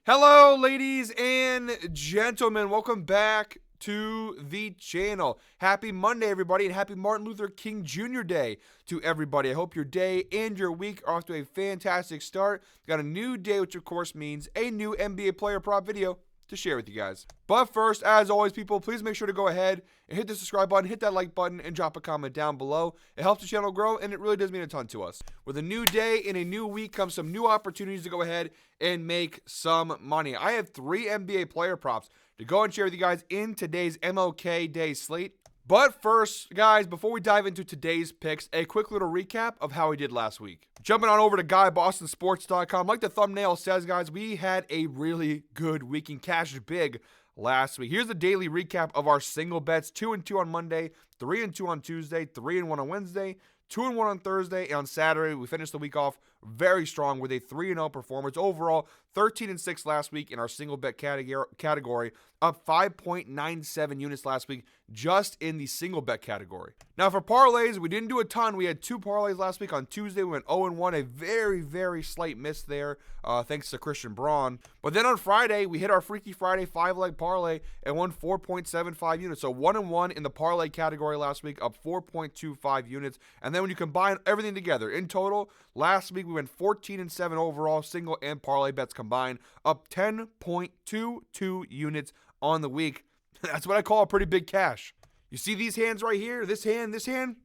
Hello, ladies and gentlemen. Welcome back to the channel. Happy Monday, everybody, and happy Martin Luther King Jr. Day to everybody. I hope your day and your week are off to a fantastic start. Got a new day, which of course means a new NBA player prop video to share with you guys. But first, as always, people, please make sure to go ahead and hit the subscribe button, hit that like button, and drop a comment down below. It helps the channel grow, and it really does mean a ton to us. With a new day and a new week comes some new opportunities to go ahead and make some money. I have 3 NBA player props to go and share with you guys in today's MLK Day slate. But first, guys, before we dive into today's picks, a quick little recap of how we did last week. Jumping on over to GuyBostonSports.com. Like the thumbnail says, guys, we had a really good week and cashed big last week. Here's the daily recap of our single bets. 2-2 on Monday, 3-2 on Tuesday, 3-1 on Wednesday, 2-1 on Thursday, and on Saturday, we finished the week off very strong with a 3-0 performance. Overall, 13-6 last week in our single bet category, up 5.97 units last week just in the single bet category. Now for parlays, we didn't do a ton. We had 2 parlays last week. On Tuesday, we went 0-1, a very, very slight miss there, thanks to Christian Braun. But then on Friday, we hit our Freaky Friday 5-leg parlay and won 4.75 units. So 1-1 in the parlay category last week, up 4.25 units. And then when you combine everything together, in total, last week we went 14-7 overall, single and parlay bets combined, up 10.22 units on the week. That's what I call a pretty big cash. You see these hands right here? This hand?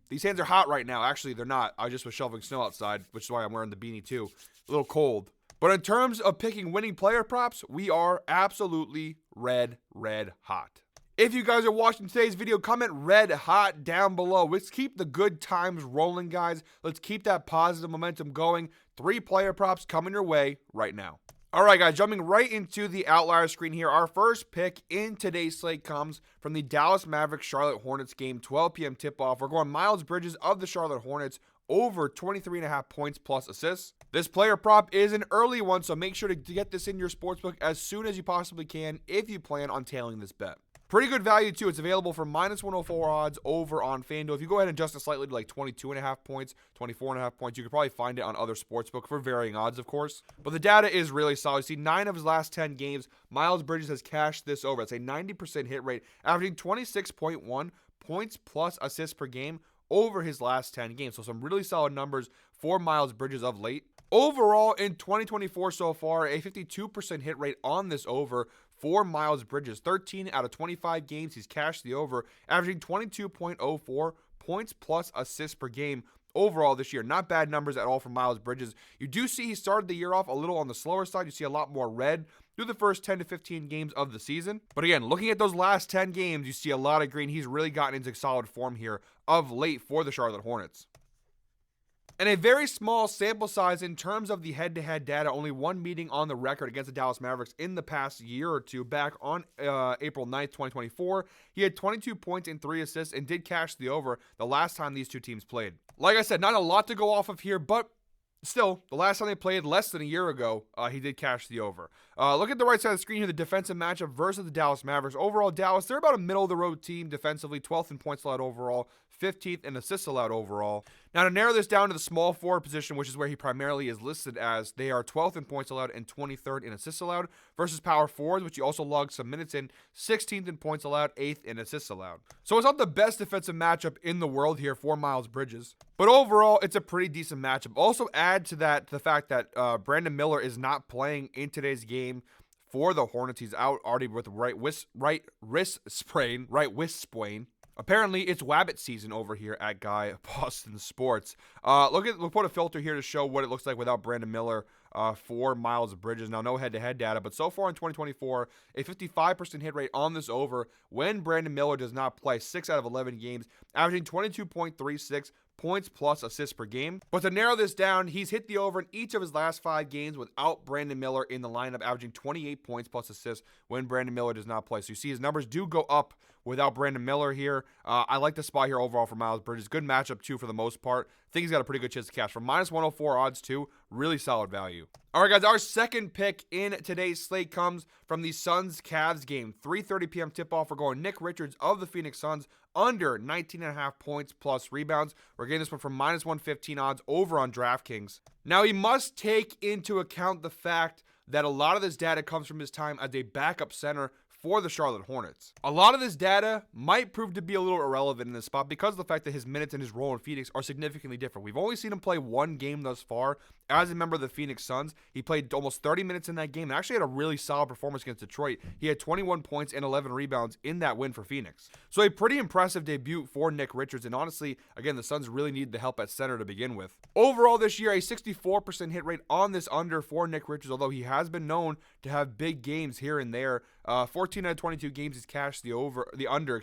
These hands are hot right now. Actually, they're not. I just was shoveling snow outside, which is why I'm wearing the beanie too. A little cold. But in terms of picking winning player props, we are absolutely red hot. If you guys are watching today's video, comment red hot down below. Let's keep the good times rolling, guys. Let's keep that positive momentum going. 3 player props coming your way right now. All right, guys, jumping right into the outlier screen here. Our first pick in today's slate comes from the Dallas Mavericks-Charlotte Hornets game, 12 p.m. tip-off. We're going Miles Bridges of the Charlotte Hornets over 23.5 points plus assists. This player prop is an early one, so make sure to get this in your sportsbook as soon as you possibly can if you plan on tailing this bet. Pretty good value, too. It's available for -104 odds over on FanDuel. If you go ahead and adjust it slightly to like 22.5 points, 24.5 points, you could probably find it on other sportsbook for varying odds, of course. But the data is really solid. You see, 9 of his last 10 games, Miles Bridges has cashed this over. It's a 90% hit rate, averaging 26.1 points plus assists per game over his last 10 games. So some really solid numbers for Miles Bridges of late. Overall, in 2024 so far, a 52% hit rate on this over for Miles Bridges. 13 out of 25 games, he's cashed the over, averaging 22.04 points plus assists per game overall this year. Not bad numbers at all for Miles Bridges. You do see he started the year off a little on the slower side. You see a lot more red through the first 10 to 15 games of the season. But again, looking at those last 10 games, you see a lot of green. He's really gotten into solid form here of late for the Charlotte Hornets. And a very small sample size in terms of the head-to-head data, only 1 meeting on the record against the Dallas Mavericks in the past year or two. Back on April 9th, 2024, he had 22 points and 3 assists and did cash the over the last time these two teams played. Like I said, not a lot to go off of here, but still, the last time they played less than a year ago, he did cash the over. Look at the right side of the screen here, the defensive matchup versus the Dallas Mavericks. Overall, Dallas, they're about a middle-of-the-road team defensively, 12th in points allowed overall, 15th in assists allowed overall. Now, to narrow this down to the small forward position, which is where he primarily is listed as, they are 12th in points allowed and 23rd in assists allowed, versus power forwards, which you also log some minutes in, 16th in points allowed, 8th in assists allowed. So it's not the best defensive matchup in the world here for Miles Bridges. But overall, it's a pretty decent matchup. Also add to that the fact that Brandon Miller is not playing in today's game for the Hornets. He's out already with right wrist sprain. Apparently, it's Wabbit season over here at Guy Boston Sports. We'll put a filter here to show what it looks like without Brandon Miller for Miles Bridges. Now, no head-to-head data, but so far in 2024, a 55% hit rate on this over when Brandon Miller does not play. 6 out of 11 games, averaging 22.36 points plus assists per game. But to narrow this down, he's hit the over in each of his last 5 games without Brandon Miller in the lineup, averaging 28 points plus assists when Brandon Miller does not play. So you see his numbers do go up without Brandon Miller here. I like the spot here overall for Miles Bridges. Good matchup, too, for the most part. I think he's got a pretty good chance to cash. For -104 odds, too, really solid value. All right, guys, our second pick in today's slate comes from the Suns-Cavs game. 3:30 p.m. tip-off. We're going Nick Richards of the Phoenix Suns under 19.5 points plus rebounds. We're getting this one from -115 odds over on DraftKings. Now, you must take into account the fact that a lot of this data comes from his time as a backup center for the Charlotte Hornets. A lot of this data might prove to be a little irrelevant in this spot because of the fact that his minutes and his role in Phoenix are significantly different. We've only seen him play one game thus far as a member of the Phoenix Suns. He played almost 30 minutes in that game and actually had a really solid performance against Detroit. He had 21 points and 11 rebounds in that win for Phoenix. So a pretty impressive debut for Nick Richards, and honestly, again, the Suns really need the help at center to begin with. Overall this year, a 64% hit rate on this under for Nick Richards, although he has been known to have big games here and there. 14 out of 22 games he's cashed the under,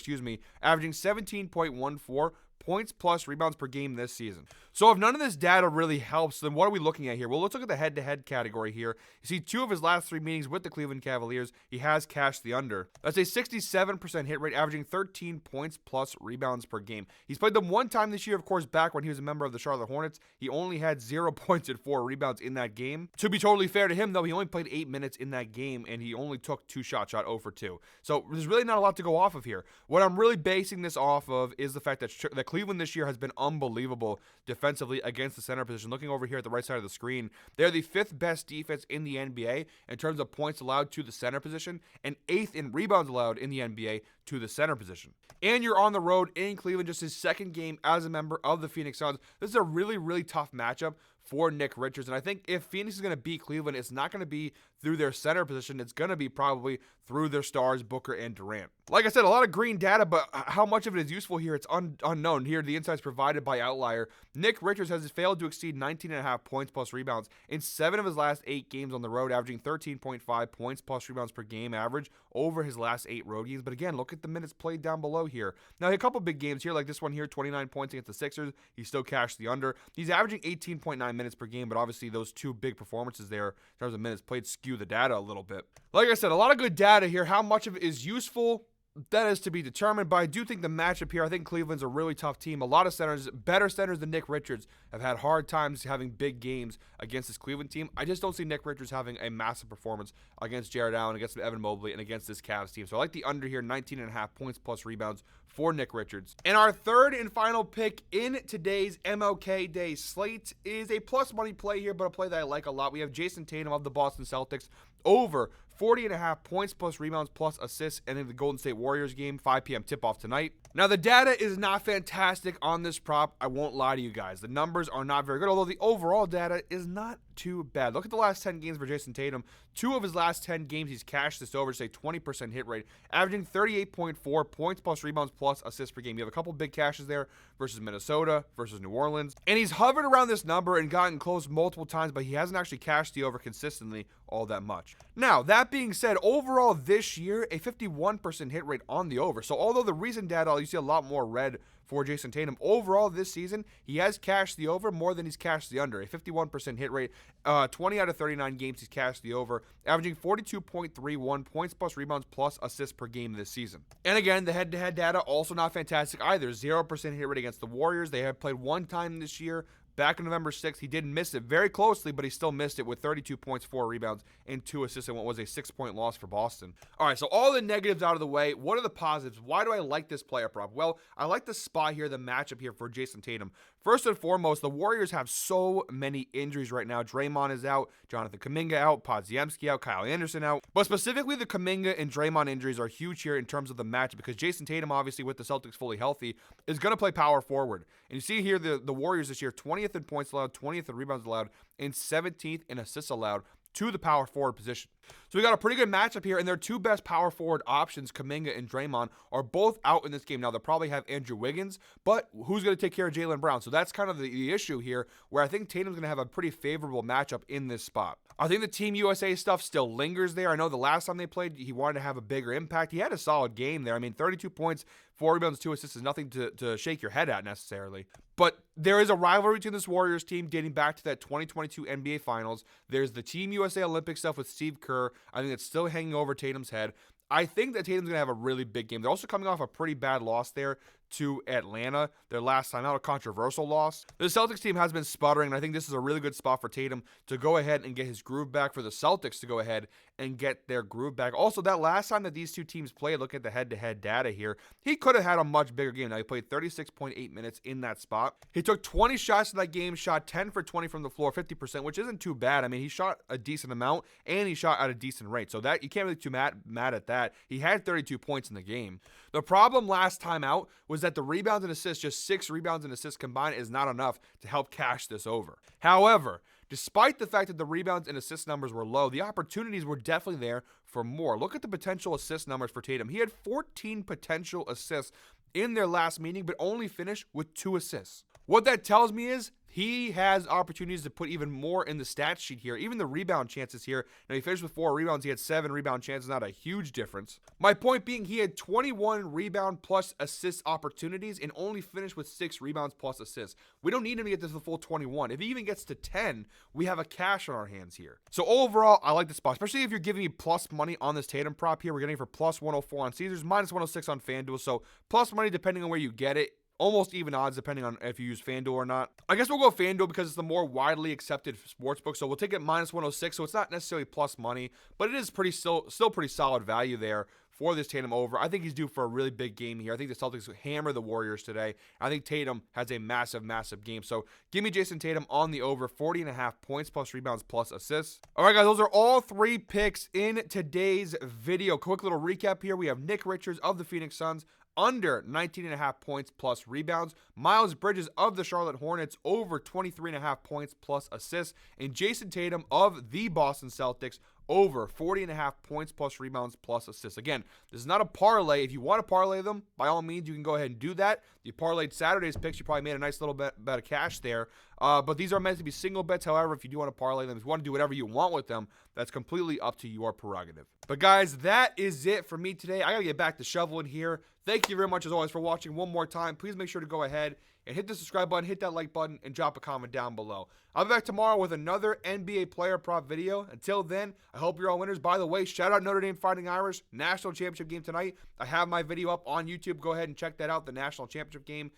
averaging 17.14 points plus rebounds per game this season. So if none of this data really helps, then what are we looking at here? Well, let's look at the head-to-head category here. You see 2 of his last 3 meetings with the Cleveland Cavaliers, he has cashed the under. That's a 67% hit rate, averaging 13 points plus rebounds per game. He's played them one time this year, of course, back when he was a member of the Charlotte Hornets. He only had 0 points and 4 rebounds in that game. To be totally fair to him, though, he only played 8 minutes in that game, and he only took 2 shots, shot 0 for 2. So there's really not a lot to go off of here. What I'm really basing this off of is the fact that Cleveland this year has been unbelievable defensively against the center position. Looking over here at the right side of the screen, they're the 5th best defense in the NBA in terms of points allowed to the center position and 8th in rebounds allowed in the NBA to the center position. And you're on the road in Cleveland, just his 2nd game as a member of the Phoenix Suns. This is a really, really tough matchup for Nick Richards. And I think if Phoenix is going to beat Cleveland, it's not going to be through their center position. It's going to be probably through their stars, Booker and Durant. Like I said, a lot of green data, but how much of it is useful here, it's unknown. Here, the insights provided by Outlier. Nick Richards has failed to exceed 19.5 points plus rebounds in 7 of his last 8 games on the road, averaging 13.5 points plus rebounds per game average over his last 8 road games. But again, look at the minutes played down below here. Now, a couple big games here, like this one here, 29 points against the Sixers. He still cashed the under. He's averaging 18.9 minutes per game, but obviously those 2 big performances there in terms of minutes played skew the data a little bit. Like I said, a lot of good data here. How much of it is useful? That is to be determined, but I do think the matchup here, I think Cleveland's a really tough team. A lot of centers, better centers than Nick Richards, have had hard times having big games against this Cleveland team. I just don't see Nick Richards having a massive performance against Jared Allen, against Evan Mobley, and against this Cavs team. So I like the under here, 19.5 points plus rebounds for Nick Richards. And our third and final pick in today's MLK Day slate is a plus money play here, but a play that I like a lot. We have Jason Tatum of the Boston Celtics over 40.5 points plus rebounds plus assists and in the Golden State Warriors game, 5 p.m. tip-off tonight. Now, the data is not fantastic on this prop. I won't lie to you guys. The numbers are not very good, although the overall data is not too bad. Look at the last 10 games for Jason Tatum. 2 of his last 10 games, he's cashed this over, say 20% hit rate, averaging 38.4 points plus rebounds plus assists per game. You have a couple big cashes there versus Minnesota, versus New Orleans. And he's hovered around this number and gotten close multiple times, but he hasn't actually cashed the over consistently all that much. Now, that being said, overall this year, a 51% hit rate on the over. So although the recent data, you see a lot more red for Jason Tatum, overall this season, he has cashed the over more than he's cashed the under. A 51% hit rate, 20 out of 39 games he's cashed the over, averaging 42.31 points plus rebounds plus assists per game this season. And again, the head-to-head data also not fantastic either. 0% hit rate against the Warriors. They have played one time this year. Back on November 6th, he did miss it very closely, but he still missed it with 32 points, 4 rebounds, and 2 assists in what was a 6-point loss for Boston. All right, so all the negatives out of the way. What are the positives? Why do I like this player prop? Well, I like the spot here, the matchup here for Jason Tatum. First and foremost, the Warriors have so many injuries right now. Draymond is out, Jonathan Kuminga out, Podziemski out, Kyle Anderson out. But specifically, the Kuminga and Draymond injuries are huge here in terms of the matchup because Jason Tatum, obviously, with the Celtics fully healthy, is going to play power forward. And you see here the Warriors this year, 20th in points allowed, 20th in rebounds allowed, and 17th in assists allowed to the power forward position. So we got a pretty good matchup here, and their 2 best power forward options, Kuminga and Draymond, are both out in this game. Now, they'll probably have Andrew Wiggins, but who's going to take care of Jaylen Brown? So that's kind of the issue here, where I think Tatum's going to have a pretty favorable matchup in this spot. I think the Team USA stuff still lingers there. I know the last time they played, he wanted to have a bigger impact. He had a solid game there. I mean, 32 points, 4 rebounds, 2 assists is nothing to shake your head at necessarily. But there is a rivalry between this Warriors team dating back to that 2022 NBA Finals. There's the Team USA Olympic stuff with Steve Kerr. I think it's still hanging over Tatum's head. I think that Tatum's going to have a really big game. They're also coming off a pretty bad loss there to Atlanta their last time out, a controversial loss. The Celtics team has been sputtering, and I think this is a really good spot for Tatum to go ahead and get his groove back, for the Celtics to go ahead and get their groove back. Also, that last time that these two teams played, look at the head-to-head data here, he could have had a much bigger game. Now, he played 36.8 minutes in that spot. He took 20 shots in that game, shot 10 for 20 from the floor, 50%, which isn't too bad. I mean, he shot a decent amount, and he shot at a decent rate. So that you can't really be too mad at that. He had 32 points in the game. The problem last time out was that the rebounds and assists, just 6 rebounds and assists combined, is not enough to help cash this over. However, despite the fact that the rebounds and assist numbers were low, the opportunities were definitely there for more. Look at the potential assist numbers for Tatum. He had 14 potential assists in their last meeting, but only finished with 2 assists. What that tells me is he has opportunities to put even more in the stat sheet here. Even the rebound chances here. Now, he finished with 4 rebounds. He had 7 rebound chances. Not a huge difference. My point being, he had 21 rebound plus assist opportunities and only finished with 6 rebounds plus assists. We don't need him to get to the full 21. If he even gets to 10, we have a cash on our hands here. So overall, I like this spot, especially if you're giving me plus money on this Tatum prop here. We're getting it for plus 104 on Caesars, minus 106 on FanDuel. So plus money depending on where you get it. Almost even odds depending on if you use FanDuel or not. I guess we'll go FanDuel because it's the more widely accepted sportsbook. So we'll take it minus 106. So it's not necessarily plus money, but it is still pretty solid value there for this Tatum over. I think he's due for a really big game here. I think the Celtics hammer the Warriors today. I think Tatum has a massive, massive game. So give me Jason Tatum on the over, 40.5 points plus rebounds plus assists. All right, guys, those are all 3 picks in today's video. Quick little recap here. We have Nick Richards of the Phoenix Suns under 19.5 points plus rebounds. Miles Bridges of the Charlotte Hornets over 23.5 points plus assists. And Jason Tatum of the Boston Celtics over 40.5 points plus rebounds plus assists. Again, this is not a parlay. If you want to parlay them, by all means, you can go ahead and do that. You parlayed Saturday's picks, you probably made a nice little bit of cash there. But these are meant to be single bets. However, if you do want to parlay them, if you want to do whatever you want with them, that's completely up to your prerogative. But guys, that is it for me today. I got to get back to shoveling here. Thank you very much, as always, for watching one more time. Please make sure to go ahead and hit the subscribe button, hit that like button, and drop a comment down below. I'll be back tomorrow with another NBA player prop video. Until then, I hope you're all winners. By the way, shout out Notre Dame Fighting Irish, national championship game tonight. I have my video up on YouTube. Go ahead and check that out, the national championship game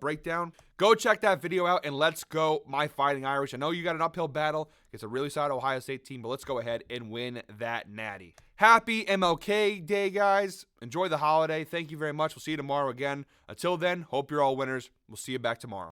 breakdown. Go check that video out, and let's go, my Fighting Irish. I know you got an uphill battle. It's a really solid Ohio State team, but let's go ahead and win that natty. Happy MLK Day, guys. Enjoy the holiday. Thank you very much. We'll see you tomorrow again. Until then, hope you're all winners. We'll see you back tomorrow.